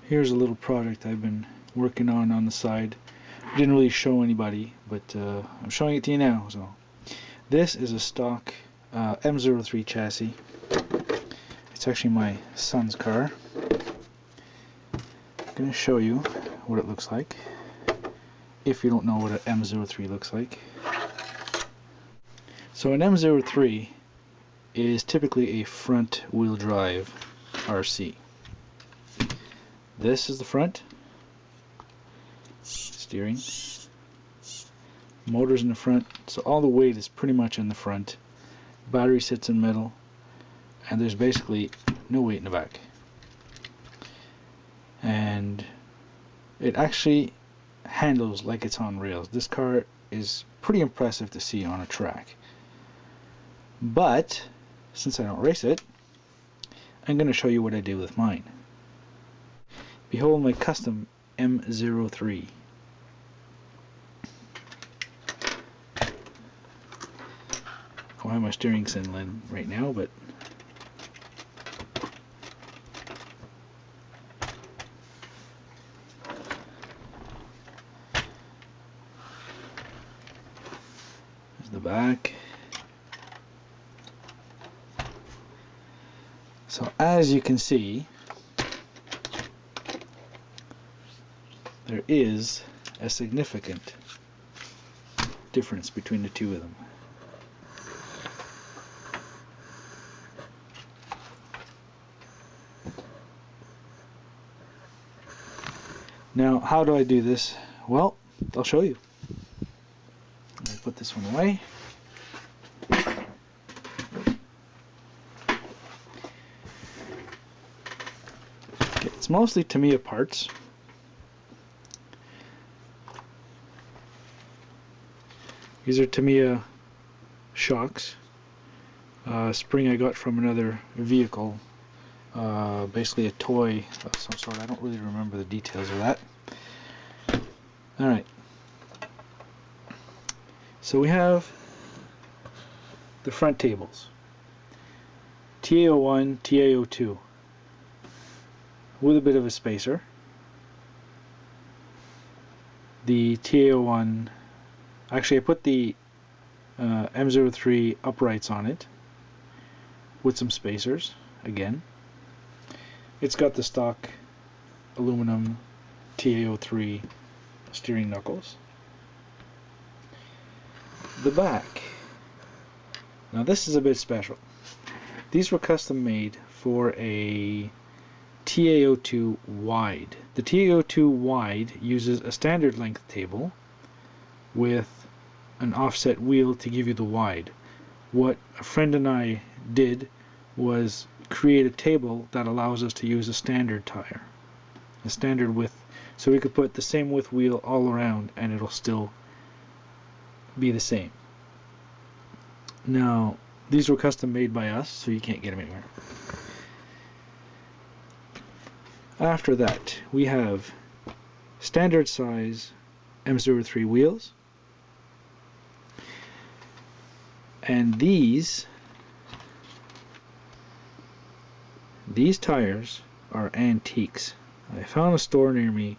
Here's a little project I've been working on the side. Didn't really show anybody, but I'm showing it to you now. So this is a stock M03 chassis. It's actually my son's car. I'm going to show you what it looks like if you don't know what an M03 looks like. So an M03 is typically a front wheel drive RC. This is the front, steering, motors in the front, so all the weight is pretty much in the front. Battery sits in the middle, and there's basically no weight in the back. And it actually handles like it's on rails. This car is pretty impressive to see on a track. But since I don't race it, I'm going to show you what I did with mine. Behold my Custom M03. I don't have my steering in right now, but there's the back. So as you can see, there is a significant difference between the two of them. Now, how do I do this? Well, I'll show you. I'll put this one away. Okay, it's mostly Tamiya parts. These are Tamiya shocks. Spring I got from another vehicle. Basically a toy of some sort. I don't really remember the details of that. Alright. So we have the front tables. TA01, TA02. With a bit of a spacer. The TA01, actually I put the M03 uprights on it with some spacers again. It's got the stock aluminum TA03 steering knuckles. The back. Now this is a bit special. These were custom made for a TA02 wide. The TA02 wide uses a standard length table with an offset wheel to give you the wide. What a friend and I did was create a table that allows us to use a standard tire, a standard width, so we could put the same width wheel all around and it'll still be the same. Now these were custom made by us, so you can't get them anywhere. After that we have standard size M03 wheels, and these tires are antiques. I found a store near me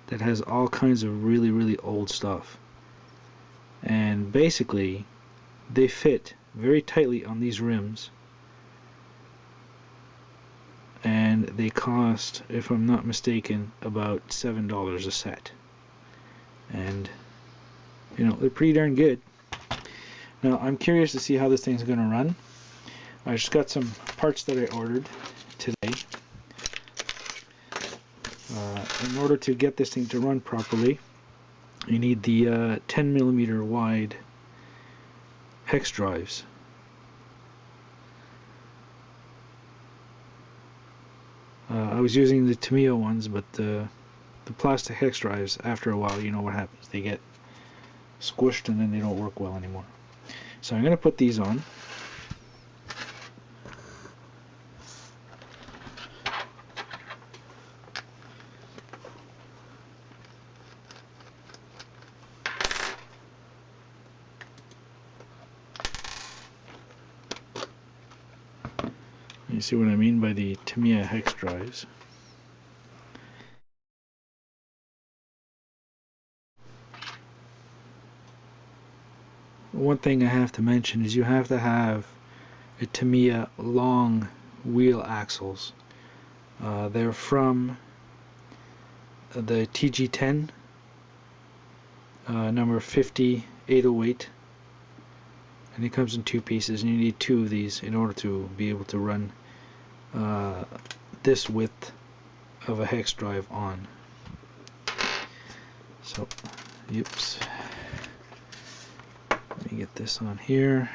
that has all kinds of really old stuff, and basically they fit very tightly on these rims, and they cost, if I'm not mistaken, about $7 a set, and you know, they're pretty darn good. Now I'm curious to see how this thing's gonna run. I just got some parts that I ordered today. In order to get this thing to run properly, you need the 10mm wide hex drives. I was using the Tamiya ones, but the plastic hex drives, after a while, you know what happens. They get squished and then they don't work well anymore. So I'm going to put these on. You see what I mean by the Tamiya hex drives. One thing I have to mention is you have to have a Tamiya long wheel axles. They're from the TG10 number 50808, and it comes in two pieces, and you need two of these in order to be able to run this width of a hex drive on. So, oops. Let me get this on here.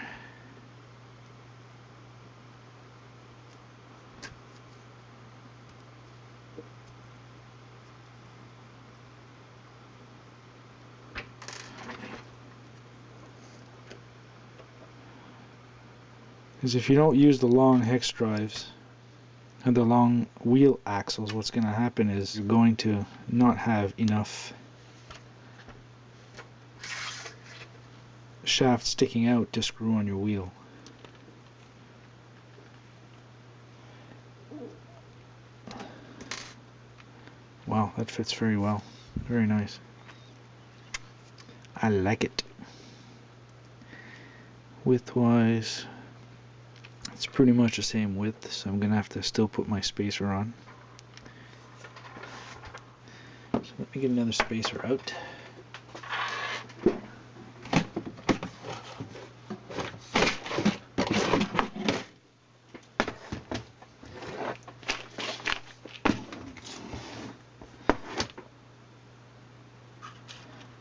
Because if you don't use the long hex drives and the long wheel axles, what's going to happen is you're going to not have enough shaft sticking out to screw on your wheel. Wow, that fits very well. Very nice. I like it. Width-wise, it's pretty much the same width, so I'm going to have to still put my spacer on. So let me get another spacer out.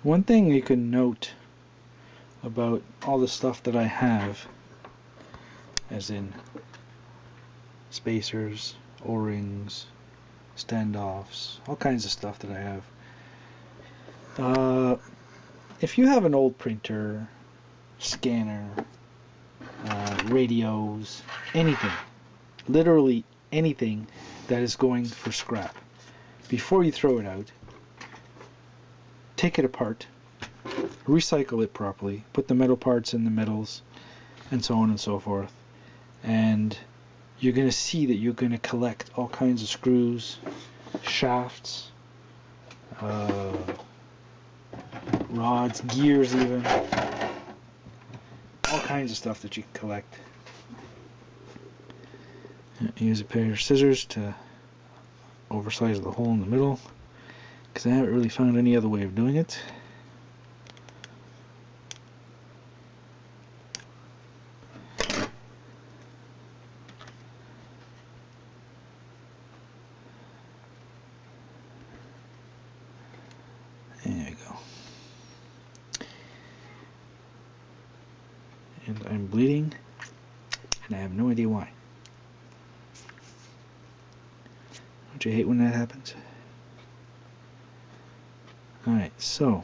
One thing you can note about all the stuff that I have, as in spacers, O-rings, standoffs, all kinds of stuff that I have. If you have an old printer, scanner, radios, anything, literally anything that is going for scrap, before you throw it out, take it apart, recycle it properly, put the metal parts in the metals, and so on and so forth. And you're going to see that you're going to collect all kinds of screws, shafts, rods, gears even, all kinds of stuff that you can collect. Use a pair of scissors to oversize the hole in the middle, because I haven't really found any other way of doing it. There we go. And I'm bleeding, and I have no idea why. Don't you hate when that happens? Alright, so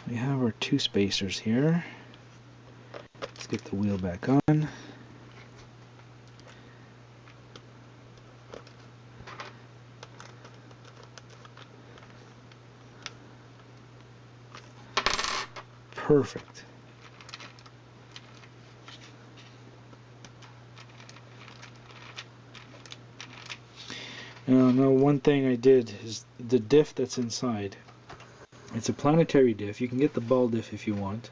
we have our two spacers here. Let's get the wheel back on. Perfect. Now, one thing I did is the diff that's inside. It's a planetary diff. You can get the ball diff if you want.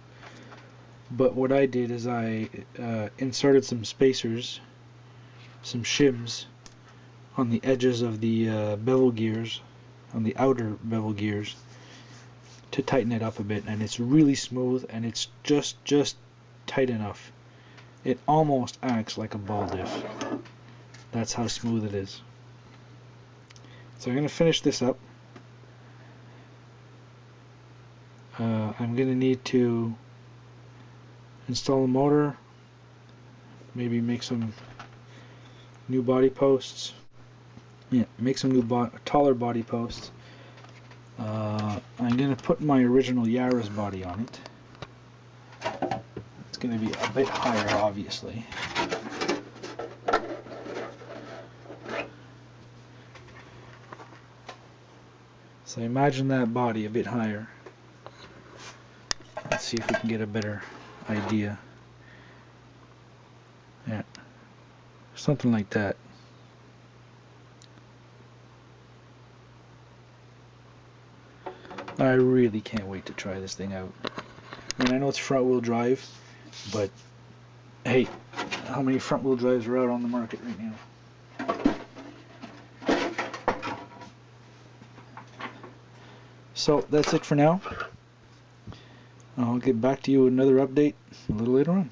But what I did is I inserted some spacers, some shims, on the edges of the bevel gears, on the outer bevel gears, to tighten it up a bit. And it's really smooth, and it's just tight enough. It almost acts like a ball diff. That's how smooth it is. So I'm going to finish this up. I'm going to need to install a motor, maybe make some new body posts. Yeah, make some new taller body posts. I'm going to put my original Yaris body on it. It's going to be a bit higher, obviously. So imagine that body a bit higher. Let's see if we can get a better idea. something like that. I really can't wait to try this thing out. I mean, I know it's front wheel drive, but hey, how many front wheel drives are out on the market right now? So that's it for now. I'll get back to you with another update a little later on.